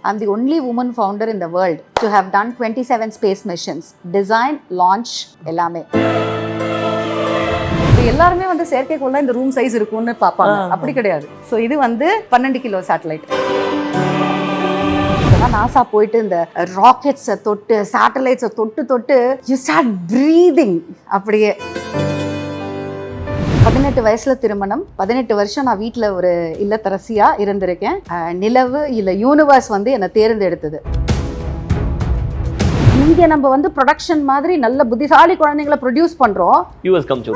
I'm the only woman founder in the world to have done 27 space missions. Design, launch, எல்லாமே. எல்லாருமே வந்து செயற்கைக்கோள்ல இந்த room size இருக்கும்னு பார்ப்பாங்க. அப்படி கிடையாது. ஸோ இது வந்து 12 கிலோ சேட்டலைட். நாசா போயிட்டு இந்த ராக்கெட்ஸை தொட்டு சேட்டலைட்ஸை தொட்டு யூ ஸ்டார்ட் ப்ரீதிங். அப்படியே 18 வயசுல திருமணம், 18 வருஷம் நான் வீட்டில் ஒரு இல்லத்தரசியா இருந்திருக்கேன். நிலவு இல்லை யூனிவர்ஸ் வந்து என்னை தேர்ந்தெடுத்தது. இங்கே நம்ம வந்து ப்ரொடக்ஷன் மாதிரி நல்ல புத்திசாலி குழந்தைங்களை ப்ரொடியூஸ் பண்றோம்,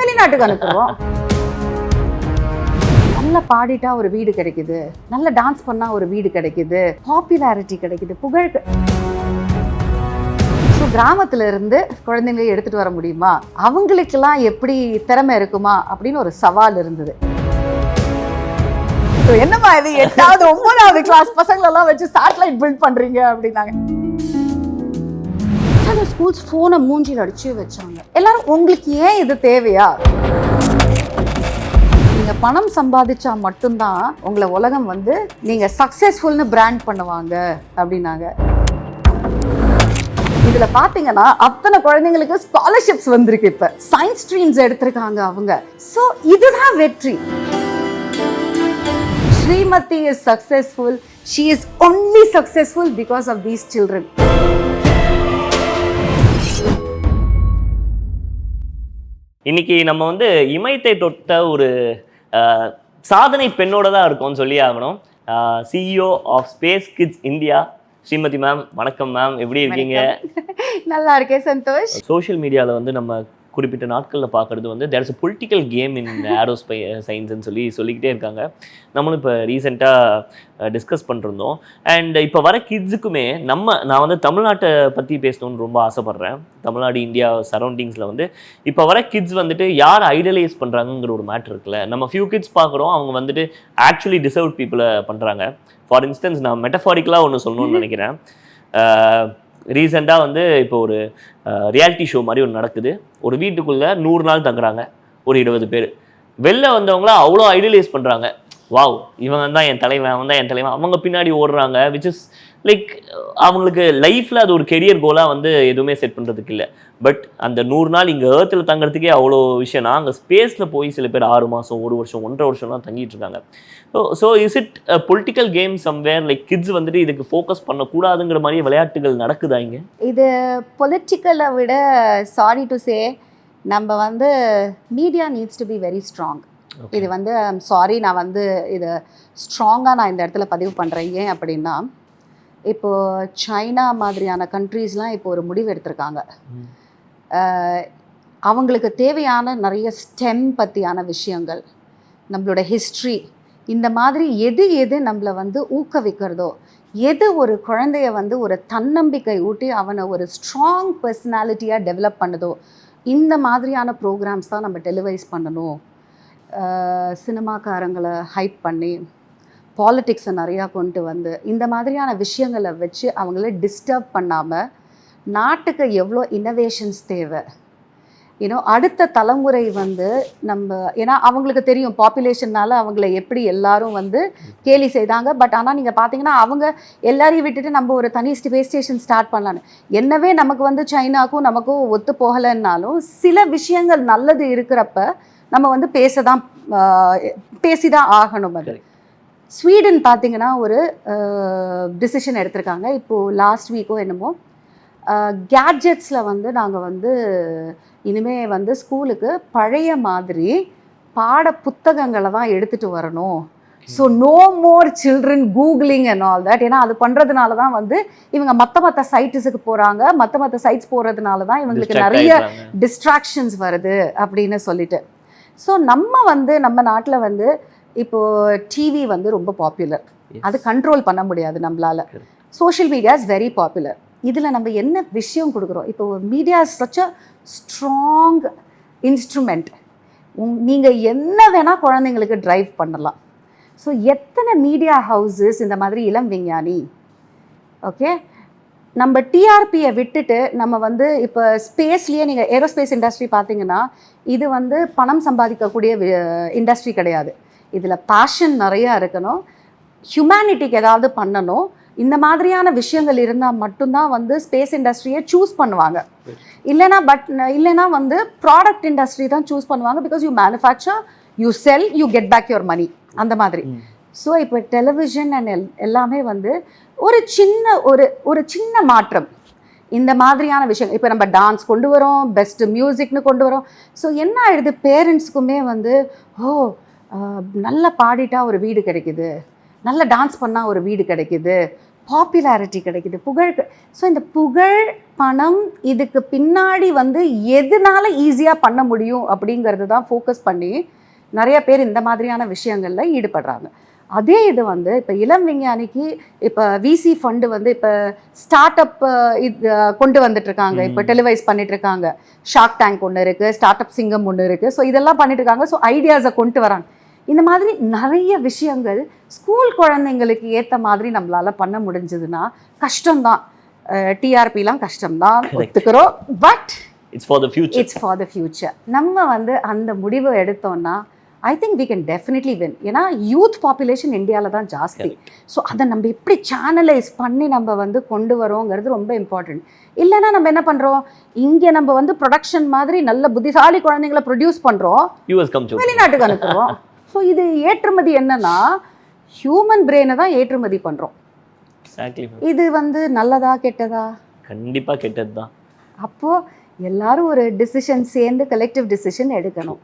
வெளிநாட்டுக்கு அனுப்புறோம். நல்லா பாடிட்டா ஒரு வீடு கிடைக்குது, நல்ல டான்ஸ் பண்ணா ஒரு வீடு கிடைக்குது, பாப்புலாரிட்டி கிடைக்குது, புகழ். கிராமத்துல இருந்து குழந்தைங்களை எடுத்துட்டு வர முடியுமா, அவங்களுக்கெல்லாம் எப்படி திறமை இருக்குமா அப்படின்னு ஒரு சவால் இருந்தது. என்னமா இது 8வது 9வது கிளாஸ் பசங்களெல்லாம் வச்சு சேட்டலைட் பில்ட் பண்றீங்க அப்படின்னாங்க. ஸ்கூல்ஸ் போனை மூஞ்சில் அடிச்சு வச்சாங்க. எல்லாரும் உங்களுக்கு ஏன் இது தேவையா, நீங்க பணம் சம்பாதிச்சா மட்டும்தான் உங்களை உலகம் வந்து நீங்க சக்சஸ்ஃபுல்னு பிராண்ட் பண்ணுவாங்க அப்படின்னாங்க. இதுல பாத்தீங்கன்னா அத்தனை குழந்தைங்களுக்கு ஸ்காலர்ஷிப்ஸ் வந்திருக்கு. இப்ப சயின்ஸ் ஸ்ட்ரீம்ஸ் எடுத்திருக்காங்க அவங்க. சோ இதுதான் வெற்றி. Srimathi is successful. She is only successful because of these children. இன்னைக்கு நம்ம வந்து இமயத்தை தொட்ட ஒரு சாதனை பெண்ணோட தான் இருக்கோம்னு சொல்லி ஆகணும். CEO of space kids India Srimathi ma'am, வணக்கம் மேம், எப்படி இருக்கீங்க? நல்லா இருக்கேன் சந்தோஷ். சோஷியல் மீடியாவில் வந்து நம்ம குறிப்பிட்ட நாட்களில் பார்க்குறது வந்து there is a political game in aerospace சயின்ஸ்ன்னு சொல்லிக்கிட்டே இருக்காங்க. நம்மளும் இப்போ ரீசெண்டாக டிஸ்கஸ் பண்ணிருந்தோம். அண்ட் இப்போ வர கிட்ஸுக்குமே நான் வந்து தமிழ்நாட்டை பற்றி பேசணும்னு ரொம்ப ஆசைப்பட்றேன். தமிழ்நாடு, இந்தியா சரௌண்டிங்ஸில் வந்து இப்போ வர கிட்ஸ் வந்துட்டு யார் ஐடலைஸ் பண்ணுறாங்கங்கிற ஒரு மேட்ரு இருக்குல்ல. நம்ம ஃபியூ கிட்ஸ் பார்க்குறோம், அவங்க வந்துட்டு ஆக்சுவலி டிசர்வ்ட் பீப்புளை பண்ணுறாங்க. ஃபார் இன்ஸ்டன்ஸ் நான் மெட்டஃபாரிக்கலாக ஒன்று சொல்லணும்னு நினைக்கிறேன். ரீசெண்டாக வந்து இப்போ ஒரு ரியாலிட்டி ஷோ மாதிரி ஒன்று நடக்குது. ஒரு வீட்டுக்குள்ளே 100 நாள் தங்குறாங்க ஒரு 20 பேர். வெளில வந்தவங்கள அவ்வளோ ஐடலைஸ் பண்ணுறாங்க. வாவ், இவன் தான் என் தலைவன், அவன் தான் என் தலைவன், அவங்க பின்னாடி ஓடுறாங்க. விச் இஸ் லைக் அவங்களுக்கு லைஃப்பில் அது ஒரு கெரியர் கோலாக வந்து எதுவுமே செட் பண்ணுறதுக்கு இல்லை. பட் அந்த 100 நாள் இங்கே ஏர்த்தில் தங்குறதுக்கே அவ்வளோ விஷயம்னா, அங்கே ஸ்பேஸில் போய் சில பேர் 6 மாதம், 1 வருஷம், 1.5 வருஷம்லாம் தங்கிட்டு இருக்காங்க. So is it political game somewhere? Like kids வந்துட்டு இதுக்கு ஃபோக்கஸ் பண்ணக்கூடாதுங்கிற மாதிரி விளையாட்டுகள் நடக்குதா இங்கே? இது பொலிட்டிக்கலை விட சாரி டு சே நம்ம வந்து media needs to be very strong. இது வந்து சாரி, நான் வந்து இது ஸ்ட்ராங்காக நான் இந்த இடத்துல பதிவு பண்ணுறேன். ஏன் அப்படின்னா, இப்போது சைனா மாதிரியான கண்ட்ரீஸ்லாம் இப்போ ஒரு முடிவு எடுத்திருக்காங்க. அவங்களுக்கு தேவையான நிறைய ஸ்டெம் பற்றியான விஷயங்கள், நம்மளோட ஹிஸ்ட்ரி, இந்த மாதிரி எது நம்மளை வந்து ஊக்குவிக்கிறதோ, எது ஒரு குழந்தைய வந்து ஒரு தன்னம்பிக்கை ஊட்டி அவனை ஒரு ஸ்ட்ராங் பர்சனாலிட்டியாக டெவலப் பண்ணுதோ, இந்த மாதிரியான ப்ரோக்ராம்ஸ் தான் நம்ம டெலிவைஸ் பண்ணணும். சினிமாக்காரங்களை ஹைப் பண்ணி பாலிட்டிக்ஸை நிறையா கொண்டு வந்து இந்த மாதிரியான விஷயங்களை வச்சு அவங்கள டிஸ்டர்ப் பண்ணாமல், நாட்டுக்கு எவ்வளோ இன்னோவேஷன்ஸ் தேவை, அடுத்த தலைமுறை வந்து நம்ம, ஏன்னா அவங்களுக்கு தெரியும் பாப்புலேஷன்னால அவங்கள எப்படி எல்லாரும் வந்து கேலி செய்தாங்க. பட் ஆனால் நீங்கள் பார்த்தீங்கன்னா அவங்க எல்லாரையும் விட்டுட்டு நம்ம ஒரு தனி ஸ்பேஸ் ஸ்டேஷன் ஸ்டார்ட் பண்ணலான்னு, என்னவே நமக்கு வந்து சைனாக்கும் நமக்கும் ஒத்து போகலைன்னாலும் சில விஷயங்கள் நல்லது இருக்கிறப்ப நம்ம வந்து பேசிதான் ஆகணும். அது ஸ்வீடன் பார்த்தீங்கன்னா ஒரு டிசிஷன் எடுத்திருக்காங்க. இப்போது லாஸ்ட் வீக்கோ என்னமோ, கேட்ஜெட்ஸில் வந்து நாங்கள் வந்து இனிமேல் வந்து ஸ்கூலுக்கு பழைய மாதிரி பாட புத்தகங்களை தான் எடுத்துகிட்டு வரணும். So no more children googling and all that. ஏன்னா அது பண்ணுறதுனால தான் வந்து இவங்க மற்ற சைட்ஸுக்கு போகிறாங்க. மற்ற சைட்ஸ் போகிறதுனால தான் இவங்களுக்கு நிறைய டிஸ்ட்ராக்ஷன்ஸ் வருது அப்படின்னு சொல்லிட்டு. ஸோ நம்ம நாட்டில் வந்து இப்போது டிவி வந்து ரொம்ப பாப்புலர். அது கண்ட்ரோல் பண்ண முடியாது நம்மளால். Social media is very popular. இதில் நம்ம என்ன விஷயம் கொடுக்குறோம்? இப்போ media is such a strong instrument. நீங்கள் என்ன வேணால் குழந்தைங்களுக்கு ட்ரைவ் பண்ணலாம். ஸோ எத்தனை மீடியா ஹவுசஸ் இந்த மாதிரி இளம் விஞ்ஞானி, ஓகே, நம்ம டிஆர்பியை விட்டுட்டு நம்ம வந்து இப்போ ஸ்பேஸ்லேயே நீங்கள் ஏரோஸ்பேஸ் இண்டஸ்ட்ரி பார்த்தீங்கன்னா இது வந்து பணம் சம்பாதிக்கக்கூடிய இண்டஸ்ட்ரி கிடையாது. இதில் பேஷன் நிறையா இருக்கணும், ஹியூமனிட்டிக்கு ஏதாவது பண்ணணும், இந்த மாதிரியான விஷயங்கள் இருந்தால் மட்டும்தான் வந்து ஸ்பேஸ் இண்டஸ்ட்ரியை சூஸ் பண்ணுவாங்க. இல்லைனா வந்து ப்ராடக்ட் இண்டஸ்ட்ரி தான் சூஸ் பண்ணுவாங்க. Because you manufacture, you sell, you get back your money, அந்த மாதிரி. ஸோ இப்போ டெலிவிஷன் அண்ட் எல்லாமே வந்து ஒரு சின்ன மாற்றம், இந்த மாதிரியான விஷயம். இப்போ நம்ம டான்ஸ் கொண்டு வரோம், பெஸ்ட் மியூசிக்னு கொண்டு வரோம். ஸோ என்ன ஆயிடுது, பேரண்ட்ஸுக்குமே வந்து நல்லா பாடிட்டா ஒரு வீடு கிடைக்குது, நல்ல டான்ஸ் பண்ணால் ஒரு வீடு கிடைக்குது, பாப்புலாரிட்டி கிடைக்குது, புகழ். ஸோ இந்த புகழ், பணம், இதுக்கு பின்னாடி வந்து எதனால ஈஸியாக பண்ண முடியும் அப்படிங்கிறது தான் ஃபோக்கஸ் பண்ணி நிறைய பேர் இந்த மாதிரியான விஷயங்களில் ஈடுபடுறாங்க. அதே இது வந்து இப்போ இளம் விஞ்ஞானிக்கு இப்போ விசி ஃபண்டு வந்து இப்போ ஸ்டார்ட் அப் இது கொண்டு வந்துட்டுருக்காங்க. இப்போ டெலிவைஸ் பண்ணிட்டுருக்காங்க. ஷார்க் டேங்க் ஒன்று இருக்குது, ஸ்டார்ட் அப் சிங்கம் ஒன்று இருக்குது. ஸோ இதெல்லாம் பண்ணிட்டுருக்காங்க. ஸோ ஐடியாஸை கொண்டு வராங்க. இந்த மாதிரி நிறைய விஷயங்கள் ஸ்கூல் குழந்தைங்களுக்கு ஏற்ற மாதிரி நம்மளால் பண்ண முடிஞ்சதுன்னா கஷ்டம்தான். டிஆர்பிலாம் கஷ்டம்தான், ஒத்துக்கிறோம். But it's for the future. நம்ம வந்து அந்த முடிவை எடுத்தோம்னா I think we can definitely win. ஏன்னா யூத் பாப்புலேஷன் இந்தியாவில் தான் ஜாஸ்தி. ஸோ அதை நம்ம எப்படி சேனலைஸ் பண்ணி நம்ம வந்து கொண்டு வரோங்கிறது ரொம்ப இம்பார்ட்டன்ட். இல்லைன்னா நம்ம என்ன பண்ணுறோம், இங்கே நம்ம வந்து ப்ரொடக்ஷன் மாதிரி நல்ல புத்திசாலி குழந்தைங்களை ப்ரொடியூஸ் பண்ணுறோம், வெளிநாட்டுக்கு அனுப்புகிறோம். ஸோ இது ஏற்றுமதி என்னன்னா ஹியூமன் பிரெயினை தான் ஏற்றுமதி பண்ணுறோம். இது வந்து நல்லதா கெட்டதா? கண்டிப்பாக கெட்டது தான். அப்போது எல்லாரும் ஒரு டிசிஷன் சேர்ந்து கலெக்டிவ் டிசிஷன் எடுக்கணும்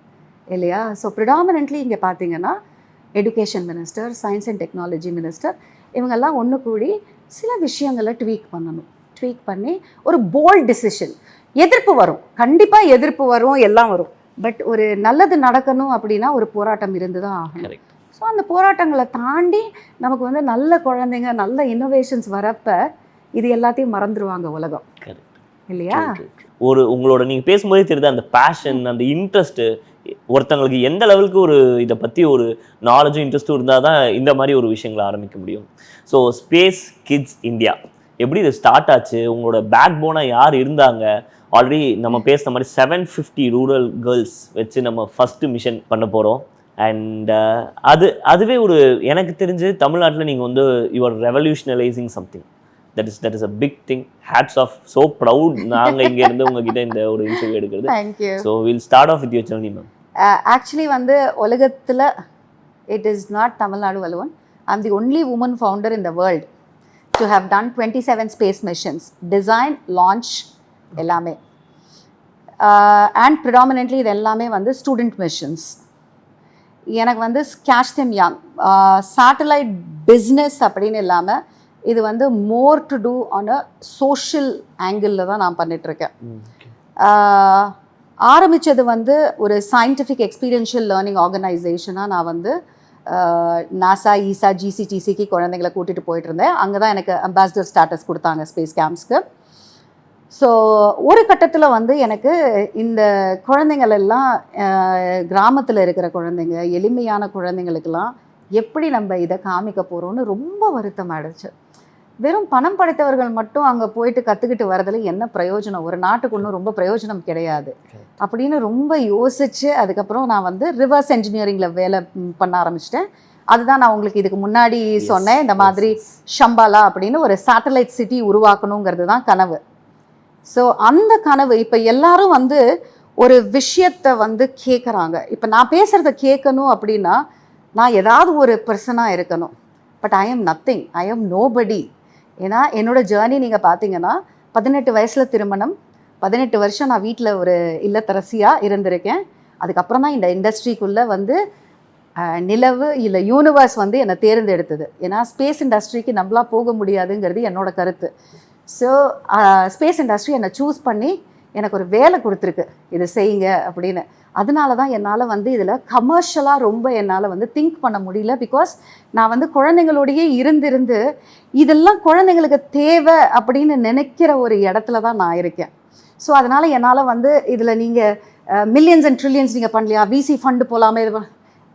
இல்லையா? ஸோ ப்ரிடாமினென்ட்லி இங்கே பார்த்தீங்கன்னா education minister, science and technology minister, இவங்கெல்லாம் ஒன்று கூடி சில விஷயங்களை ட்வீக் பண்ணி ஒரு போல்ட் டிசிஷன். எதிர்ப்பு வரும், கண்டிப்பாக எதிர்ப்பு வரும், எல்லாம் வரும். பட் ஒரு நல்லது நடக்கணும் அப்படின்னா ஒரு போராட்டம் இருந்து தான் ஆகணும். ஸோ அந்த போராட்டங்களை தாண்டி நமக்கு வந்து நல்ல குழந்தைங்க, நல்ல இன்னோவேஷன்ஸ் வரப்ப இது எல்லாத்தையும் மறந்துடுவாங்க உலகம் இல்லையா? உங்களோட நீங்கள் பேசும்போதே தெரியுது அந்த பேஷன், அந்த இன்ட்ரெஸ்ட்டு. ஒருத்தங்களுக்கு எந்த லெவலுக்கு ஒரு இதை பற்றி ஒரு நாலேஜும் இன்ட்ரெஸ்ட்டும் இருந்தால் தான் இந்த மாதிரி ஒரு விஷயங்களை ஆரம்பிக்க முடியும். ஸோ ஸ்பேஸ் கிட்ஸ் இந்தியா எப்படி இது ஸ்டார்ட் ஆச்சு? உங்களோட பேக் போனாக யார் இருந்தாங்க? ஆல்ரெடி நம்ம பேசுன மாதிரி 750 ரூரல் கேர்ள்ஸ் வச்சு நம்ம ஃபஸ்ட்டு மிஷன் பண்ண போகிறோம். அண்ட் அதுவே ஒரு எனக்கு தெரிஞ்சு தமிழ்நாட்டில் நீங்கள் வந்து you're revolutionalising something. That is a big thing. Hats off. So proud. நாங்கள் இங்கே இருந்து உங்ககிட்ட இந்த ஒரு இன்டர்வியூ எடுக்கிறது. Thank you. So we'll start off with your journey, ma'am. Actually வந்து உலகத்தில் it is not Tamil Nadu alone. I'm the only woman founder in the world to have done 27 space missions. Design, launch எல்லாமே. And predominantly இது எல்லாமே வந்து student missions. எனக்கு வந்து catch them young. Satellite business அப்படின்னு இல்லாமல் இது வந்து more to do on a social ஆங்கிளில் தான் நான் பண்ணிகிட்ருக்கேன். ஆரம்பித்தது வந்து ஒரு சயின்டிஃபிக் எக்ஸ்பீரியன்ஷியல் லேர்னிங் ஆர்கனைசேஷனாக நான் வந்து நாசா, ஈசா, ஜிசிடிசிக்கு குழந்தைங்களை கூட்டிகிட்டு போயிட்டு இருந்தேன். அங்கே தான் எனக்கு அம்பாசிடர் ஸ்டேட்டஸ் கொடுத்தாங்க ஸ்பேஸ் கேம்ப்ஸ்க்கு. ஸோ ஒரு கட்டத்தில் வந்து எனக்கு இந்த குழந்தைங்களெல்லாம் கிராமத்தில் இருக்கிற குழந்தைங்க, எளிமையான குழந்தைங்களுக்கெல்லாம் எப்படி நம்ம இதை காமிக்க போகிறோன்னு ரொம்ப வருத்தம் ஆயிடுச்சு. வெறும் பணம் படைத்தவர்கள் மட்டும் அங்கே போயிட்டு கற்றுக்கிட்டு வரதில் என்ன பிரயோஜனம், ஒரு நாட்டுக்கு ஒன்றும் ரொம்ப பிரயோஜனம் கிடையாது அப்படின்னு ரொம்ப யோசித்து அதுக்கப்புறம் நான் வந்து ரிவர்ஸ் என்ஜினியரிங்கில் வேலை பண்ண ஆரம்பிச்சிட்டேன். அதுதான் நான் உங்களுக்கு இதுக்கு முன்னாடி சொன்னேன், இந்த மாதிரி ஷம்பாலா அப்படின்னு ஒரு சேட்டலைட் சிட்டி உருவாக்கணுங்கிறது தான் கனவு. ஸோ அந்த கனவு இப்போ எல்லாரும் வந்து ஒரு விஷயத்தை வந்து கேட்குறாங்க. இப்போ நான் பேசுகிறத கேட்கணும் அப்படின்னா நான் ஏதாவது ஒரு பர்சனாக இருக்கணும். But I am nothing, I am nobody. ஏன்னா என்னோடய ஜேர்னி நீங்கள் பார்த்தீங்கன்னா 18 வயசில் திருமணம், 18 வருஷம் நான் வீட்டில் ஒரு இல்லத்தரசியாக இருந்திருக்கேன். அதுக்கப்புறம் தான் இந்த இண்டஸ்ட்ரிக்குள்ளே வந்து நிலவு இல்லை யூனிவர்ஸ் வந்து என்னை தேர்ந்தெடுத்தது. ஏன்னா ஸ்பேஸ் இண்டஸ்ட்ரிக்கு நம்மளா போக முடியாதுங்கிறது என்னோடய கருத்து. ஸோ ஸ்பேஸ் இண்டஸ்ட்ரி என்னை சூஸ் பண்ணி எனக்கு ஒரு வேலை கொடுத்துருக்கு, இது செய்யுங்க அப்படின்னு. அதனால தான் என்னால் வந்து இதில் கமர்ஷியலாக ரொம்ப என்னால் வந்து திங்க் பண்ண முடியல. பிகாஸ் நான் வந்து குழந்தைங்களோடையே இருந்து இதெல்லாம் குழந்தைங்களுக்கு தேவை அப்படின்னு நினைக்கிற ஒரு இடத்துல தான் நான் இருக்கேன். ஸோ அதனால் என்னால் வந்து இதில் நீங்கள் மில்லியன்ஸ் அண்ட் ட்ரில்லியன்ஸ் நீங்கள் பண்ணலையா, விசி ஃபண்டு போகலாமே, இது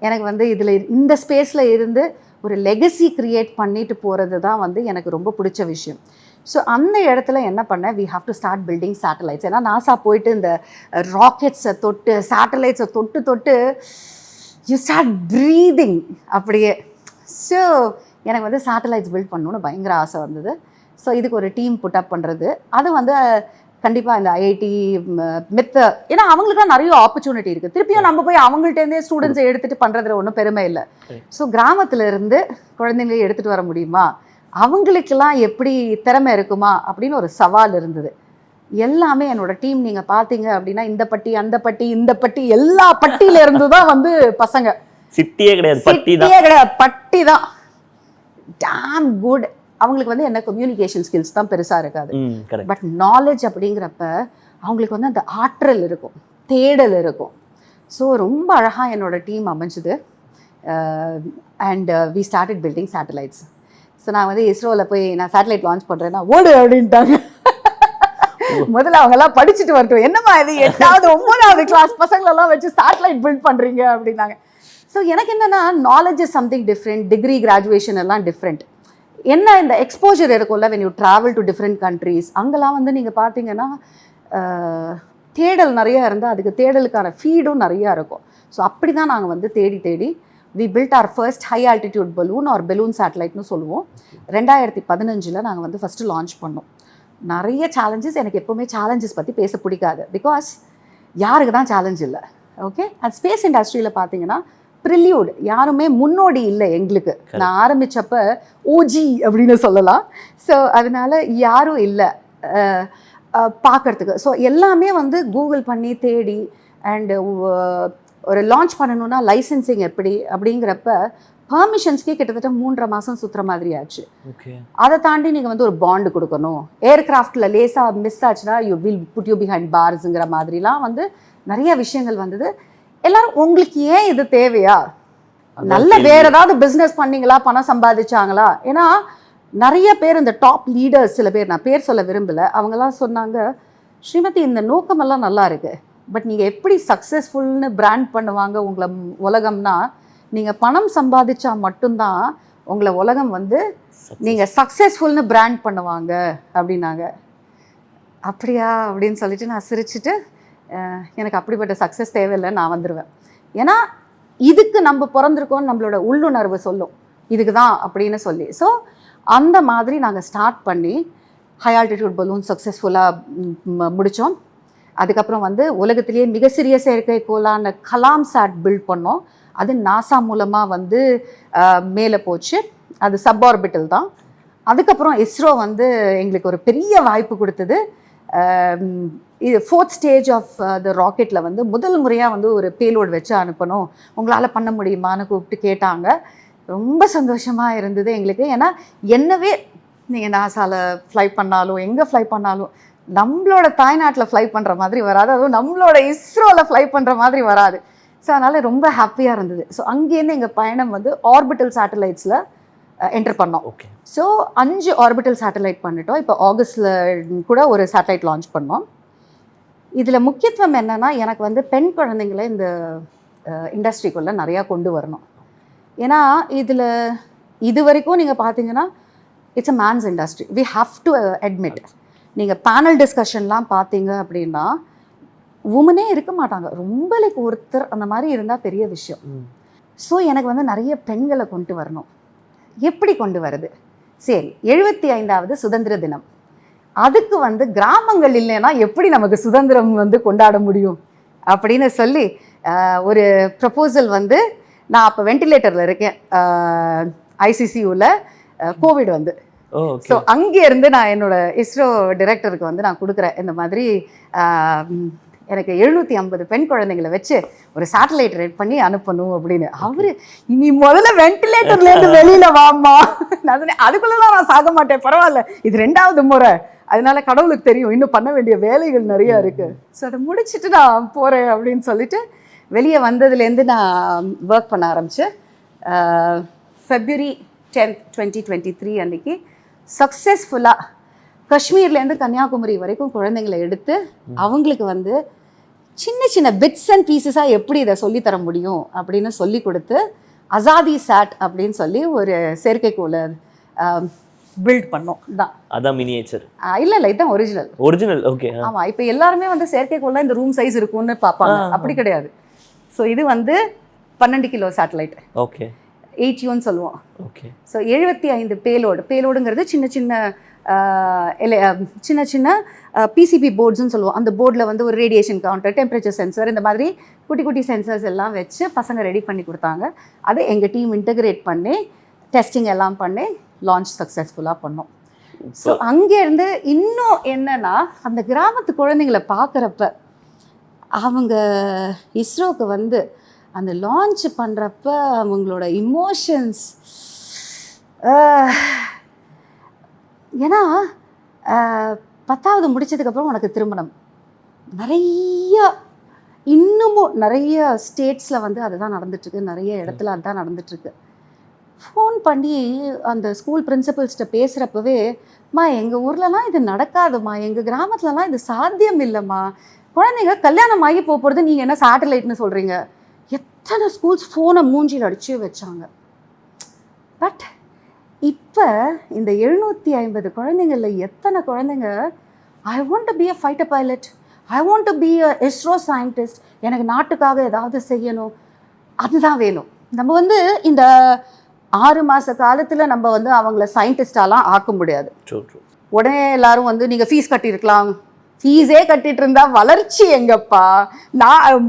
எனக்கு வந்து இதில் இந்த ஸ்பேஸில் இருந்து ஒரு லெகசி க்ரியேட் பண்ணிட்டு போகிறது தான் வந்து எனக்கு ரொம்ப பிடிச்ச விஷயம். ஸோ அந்த இடத்துல என்ன பண்ணேன், we have to start building satellites. ஏன்னா நாசா போயிட்டு இந்த ராக்கெட்ஸை தொட்டு சேட்டலைட்ஸை தொட்டு யூ ஸ்டார்ட் ப்ரீதிங் அப்படியே. ஸோ எனக்கு வந்து சேட்டலைட்ஸ் பில்ட் பண்ணணும்னு பயங்கர ஆசை வந்தது. ஸோ இதுக்கு ஒரு டீம் புட்டப் பண்ணுறது, அது வந்து கண்டிப்பாக இந்த ஐஐடி மித்த, ஏன்னா அவங்களுக்குலாம் நிறைய ஆப்பர்ச்சுனிட்டி இருக்குது. திருப்பியும் நம்ம போய் அவங்கள்ட்டேருந்தே ஸ்டூடெண்ட்ஸை எடுத்துகிட்டு பண்ணுறதுல ஒன்றும் பெருமை இல்லை. ஸோ கிராமத்துல இருந்து குழந்தைங்களை எடுத்துகிட்டு வர முடியுமா, அவங்களுக்கெல்லாம் எப்படி திறமை இருக்குமா அப்படின்னு ஒரு சவால் இருந்தது. எல்லாமே என்னோட டீம் நீங்கள் பார்த்தீங்க அப்படின்னா இந்த பட்டி அந்த பட்டி இந்த பட்டி எல்லா பட்டியில இருந்து தான் வந்து பசங்க. சிட்டியே கிடையாது, பட்டி தான். கிடையாது, பட்டி தான். Damn good. அவங்களுக்கு வந்து என்ன கம்யூனிகேஷன் ஸ்கில்ஸ் தான் பெருசாக இருக்காது, பட் நாலேஜ் அப்படிங்கிறப்ப அவங்களுக்கு வந்து அந்த ஆற்றல் இருக்கும், தேடல் இருக்கும். ஸோ ரொம்ப அழகாக என்னோட டீம் அமைஞ்சுது. And we started building satellites. So நான் வந்து இஸ்ரோவில் போய் நான் சேட்டலைட் லான்ச் பண்ணுறேன்னா ஓடு அப்படின்ட்டாங்க. முதல்ல அவங்கெல்லாம் படிச்சுட்டு வரட்டும், என்னம்மா இது 8வது 9வது கிளாஸ் பசங்களெல்லாம் வச்சு சேட்டலைட் பில்ட் பண்ணுறீங்க அப்படின்னாங்க. ஸோ எனக்கு என்னென்னா knowledge is something different, degree graduation எல்லாம் டிஃப்ரெண்ட். என்ன இந்த எக்ஸ்போஜர் இருக்கும்ல, when you travel to different countries, அங்கெல்லாம் வந்து நீங்கள் பார்த்தீங்கன்னா தேடல் நிறையா இருந்தால் அதுக்கு தேடலுக்கான ஃபீடும் நிறையா இருக்கும். ஸோ அப்படி தான் நாங்கள் வந்து தேடி தேடி we build our first high altitude balloon or balloon சேட்டலைட்னு சொல்லுவோம். 2015 நாங்கள் வந்து ஃபஸ்ட்டு லான்ச் பண்ணோம். நிறைய சேலஞ்சஸ். எனக்கு எப்போவுமே சேலஞ்சஸ் பற்றி பேச பிடிக்காது, பிகாஸ் யாருக்கு தான் சேலஞ்ச் இல்லை. ஓகே, அது ஸ்பேஸ் இண்டஸ்ட்ரியில் பார்த்தீங்கன்னா ப்ரில்யூட், யாருமே முன்னோடி இல்லை எங்களுக்கு. நான் ஆரம்பித்தப்ப ஓஜி அப்படின்னு சொல்லலாம். ஸோ அதனால யாரும் இல்லை பார்க்குறதுக்கு. ஸோ எல்லாமே வந்து கூகுள் பண்ணி தேடி அண்டு ஒரு லான்ச் பண்ணணுன்னா லைசன்சிங் எப்படி அப்படிங்கிறப்ப பர்மிஷன்ஸ்க்கே கிட்டத்தட்ட 3.5 மாதம் சுற்றுற மாதிரி ஆச்சு. அதை தாண்டி நீங்கள் வந்து ஒரு பாண்டு கொடுக்கணும். ஏர்கிராஃப்டில் லேசாக மிஸ் ஆச்சுன்னா you will put you behind பார்ஸுங்கிற மாதிரிலாம் வந்து நிறைய விஷயங்கள் வந்தது. எல்லாரும் உங்களுக்கு ஏன் இது தேவையா, நல்ல வேற ஏதாவது பிஸ்னஸ் பண்ணீங்களா, பணம் சம்பாதிச்சாங்களா? ஏன்னா நிறைய பேர் இந்த டாப் லீடர்ஸ், சில பேர், நான் பேர் சொல்ல விரும்பலை, அவங்கெல்லாம் சொன்னாங்க, ஸ்ரீமதி இந்த நோக்கமெல்லாம் நல்லா இருக்கு, பட் நீங்கள் எப்படி சக்ஸஸ்ஃபுல்னு பிராண்ட் பண்ணுவாங்க உங்களை உலகம்னா, நீங்கள் பணம் சம்பாதிச்சா மட்டும்தான் உங்களை உலகம் வந்து நீங்கள் சக்ஸஸ்ஃபுல்னு பிராண்ட் பண்ணுவாங்க அப்படின்னாங்க. அப்படியா அப்படின்னு சொல்லிட்டு நான் சிரிச்சுட்டு, எனக்கு அப்படிப்பட்ட சக்ஸஸ் தேவையில்லை, நான் வந்துடுவேன். ஏன்னா இதுக்கு நம்ம பிறந்திருக்கோம், நம்மளோட உள்ளுணர்வு சொல்லும் இதுக்கு தான் அப்படின்னு சொல்லி. ஸோ அந்த மாதிரி நாங்கள் ஸ்டார்ட் பண்ணி ஹை ஆல்டிடியூட் பலூன் சக்ஸஸ்ஃபுல்லாக முடித்தோம். அதுக்கப்புறம் வந்து உலகத்திலேயே மிக சிறிய செயற்கைக்கோளான கலாம் சாட் பில்ட் பண்ணோம். அது நாசா மூலமாக வந்து மேலே போச்சு. அது சப்ஆர்பிட்டல் தான். அதுக்கப்புறம் இஸ்ரோ வந்து எங்களுக்கு ஒரு பெரிய வாய்ப்பு கொடுத்தது. இது 4th ஸ்டேஜ் ஆஃப் த ராக்கெட்டில் வந்து முதல் முறையாக வந்து ஒரு பேலோடு வச்சு அனுப்பணும், உங்களால் பண்ண முடியுமான்னு கூப்பிட்டு கேட்டாங்க. ரொம்ப சந்தோஷமாக இருந்தது எங்களுக்கு. ஏன்னா என்னவே நீங்கள் நாசாவில் ஃப்ளை பண்ணாலும் எங்கே ஃப்ளை பண்ணாலும் நம்மளோட தாய்நாட்டில் ஃப்ளை பண்ணுற மாதிரி வராது, அதுவும் நம்மளோட இஸ்ரோவில் ஃப்ளை பண்ணுற மாதிரி வராது. ஸோ அதனால் ரொம்ப ஹாப்பியாக இருந்தது. ஸோ அங்கேருந்து எங்கள் பயணம் வந்து ஆர்பிட்டல் சேட்டலைட்ஸில் என்டர் பண்ணோம். ஓகே, ஸோ 5 ஆர்பிட்டல் சேட்டலைட் பண்ணிட்டோம். இப்போ ஆகஸ்டில் கூட ஒரு சேட்டலைட் லான்ச் பண்ணோம். இதில் முக்கியத்துவம் என்னென்னா, எனக்கு வந்து பெண் குழந்தைங்களை இந்த இண்டஸ்ட்ரிக்குள்ளே நிறையா கொண்டு வரணும். ஏன்னா இதில் இது வரைக்கும் நீங்கள் பார்த்தீங்கன்னா it's a man's industry, we have to admit. நீங்கள் பேனல் டிஸ்கஷன்லாம் பார்த்தீங்க அப்படின்னா உமனே இருக்க மாட்டாங்க, ரொம்ப லைக் ஒருத்தர் அந்த மாதிரி இருந்தால் பெரிய விஷயம். ஸோ எனக்கு வந்து நிறைய பெண்களை கொண்டு வரணும். எப்படி கொண்டு வருது? சரி, 75வது சுதந்திர தினம், அதுக்கு வந்து கிராமங்கள் இல்லைன்னா எப்படி நமக்கு சுதந்திரம் வந்து கொண்டாட முடியும் அப்படின்னு சொல்லி ஒரு ப்ரப்போசல் வந்து, நான் அப்போ வெண்டிலேட்டரில் இருக்கேன் ஐசிசியூவில், கோவிட் வந்து. ஸோ அங்கேருந்து நான் என்னோட இஸ்ரோ டிரெக்டருக்கு வந்து நான் கொடுக்குறேன், இந்த மாதிரி எனக்கு 750 பெண் குழந்தைங்களை வச்சு ஒரு சேட்டலைட் ரெட் பண்ணி அனுப்பணும் அப்படின்னு. அவரு நீ முதல்ல வெண்டிலேட்டர்லேருந்து வெளியில் வாமா, நான் சொன்னேன் அதுக்குள்ளெல்லாம் நான் சாக மாட்டேன், பரவாயில்ல, இது 2வது முறை, அதனால கடவுளுக்கு தெரியும் இன்னும் பண்ண வேண்டிய வேலைகள் நிறையா இருக்குது, ஸோ அதை முடிச்சுட்டு நான் போகிறேன் அப்படின்னு சொல்லிட்டு வெளியே வந்ததுலேருந்து நான் ஒர்க் பண்ண ஆரம்பித்தேன். February 10th 2023 அன்றைக்கி சக்ஸஸ்ஃபுல்லாக காஷ்மீர்லேருந்து கன்னியாகுமரி வரைக்கும் குழந்தைங்களை எடுத்து அவங்களுக்கு வந்து சின்ன சின்ன பிட்ஸ் அண்ட் பீசஸாக எப்படி இதை சொல்லித்தர முடியும் அப்படின்னு சொல்லி கொடுத்து அசாதி சாட் அப்படின்னு சொல்லி ஒரு செயற்கைக்கோளை பில்ட் பண்ணோம். தான் அதான் மினியேச்சர்? இல்லை இதுதான் ஒரிஜினல். ஓகே, ஆமாம். இப்போ எல்லாருமே வந்து செயற்கைக்கோள இந்த ரூம் சைஸ் இருக்கும்னு பார்ப்பாங்க, அப்படி கிடையாது. ஸோ இது வந்து 12 கிலோ சேட்டலைட். ஓகே, ATUன்னு சொல்லுவோம். ஓகே. ஸோ 75 பேலோடுங்கிறது சின்ன சின்ன பிசிபி போர்ட்ஸ்ன்னு சொல்லுவோம். அந்த போர்டில் வந்து ஒரு ரேடியேஷன் கவுண்டர், டெம்பரேச்சர் சென்சர், இந்த மாதிரி குட்டி சென்சர்ஸ் எல்லாம் வச்சு பசங்க ரெடி பண்ணி கொடுத்தாங்க. அதை எங்கள் டீம் இன்டகிரேட் பண்ணி டெஸ்டிங் எல்லாம் பண்ணி லான்ச் சக்ஸஸ்ஃபுல்லாக பண்ணோம். ஸோ அங்கேருந்து இன்னும் என்னன்னா, அந்த கிராமத்து குழந்தைங்களை பார்க்குறப்ப அவங்க இஸ்ரோவுக்கு வந்து அந்த லான்ச் பண்ணுறப்ப அவங்களோட இமோஷன்ஸ், ஏன்னா 10வது முடித்ததுக்கப்புறம் உனக்கு திருமணம், இன்னமும் நிறைய ஸ்டேட்ஸில் வந்து அதுதான் நடந்துட்டுருக்கு, நிறைய இடத்துல அதுதான் நடந்துட்டுருக்கு. ஃபோன் பண்ணி அந்த ஸ்கூல் பிரின்சிபல்ஸ்கிட்ட பேசுகிறப்பவே, எங்கள் ஊர்லலாம் இது நடக்காதுமா, எங்கள் கிராமத்துலலாம் இது சாத்தியம் இல்லைம்மா, குழந்தைங்க கல்யாணம் ஆகி போகிறது, நீங்கள் என்ன சேட்டலைட்னு சொல்கிறீங்க. எத்தனை ஸ்கூல்ஸ் ஃபோனை மூஞ்சியில் அடிச்சு வச்சாங்க. பட் இப்போ இந்த 750 குழந்தைங்களில் எத்தனை குழந்தைங்க I want to be a fighter pilot, I want to be a ISRO scientist, எனக்கு நாட்டுக்காக ஏதாவது செய்யணும், அதுதான் வேணும். நம்ம வந்து இந்த 6 மாத காலத்தில் நம்ம வந்து அவங்கள சயின்டிஸ்டாலாம் ஆக்க முடியாது. உடனே எல்லாரும் வந்து நீங்கள் ஃபீஸ் கட்டியிருக்கலாம், ஃபீஸே கட்டிட்டு இருந்தா வளர்ச்சி எங்கப்பா,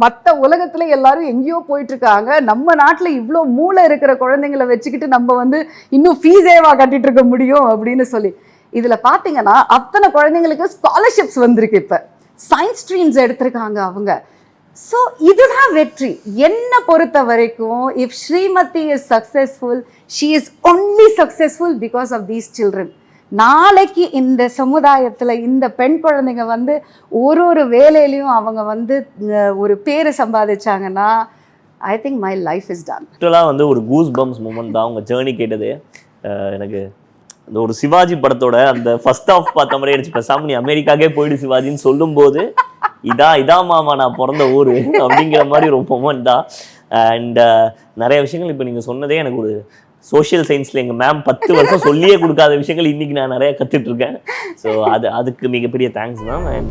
மற்ற உலகத்துல எல்லாரும் எங்கேயோ போயிட்டு இருக்காங்க, நம்ம நாட்டில் இவ்வளோ மூளை இருக்கிற குழந்தைங்களை வச்சுக்கிட்டு நம்ம வந்து இன்னும் ஃபீஸேவா கட்டிட்டு இருக்க முடியும் அப்படின்னு சொல்லி, இதில் பார்த்தீங்கன்னா அத்தனை குழந்தைங்களுக்கு ஸ்காலர்ஷிப்ஸ் வந்திருக்கு. இப்போ சயின்ஸ் ஸ்ட்ரீம்ஸ் எடுத்திருக்காங்க அவங்க. ஸோ இதுதான் வெற்றி என்னை பொறுத்த வரைக்கும். If Srimathi is successful, she is only successful because of these children. நாளைக்கு இந்த சமுதாயத்தில் இந்த பெண் குழந்தைங்க வந்து ஒரு வேலையிலையும் அவங்க வந்து ஒரு பேரை சம்பாதிச்சாங்கன்னா, I think my life is done. ஆக்சுவலாக வந்து ஒரு கூஸ் பம்ஸ் மூமெண்ட் தான் உங்கள் ஜேர்னி கேட்டது. எனக்கு அந்த ஒரு சிவாஜி படத்தோட அந்த ஃபர்ஸ்ட் ஆஃப் பார்த்த மாதிரியே இருந்துச்சு. பேசாம நீ அமெரிக்காவே போயிடு சிவாஜின்னு சொல்லும்போது, இதான் மாமா நான் பிறந்த ஊர் அப்படிங்கிற மாதிரி ஒரு மொமெண்ட் தான். அண்ட் நிறைய விஷயங்கள் இப்போ நீங்கள் சொன்னதே எனக்கு ஒரு சோஷியல் சயின்ஸில் எங்கள் மேம் 10 வருஷம் சொல்லியே கொடுக்காத விஷயங்கள் இன்றைக்கி நான் நிறைய கற்றுட்ருக்கேன். ஸோ அதுக்கு மிகப்பெரிய தேங்க்ஸ் மேம்.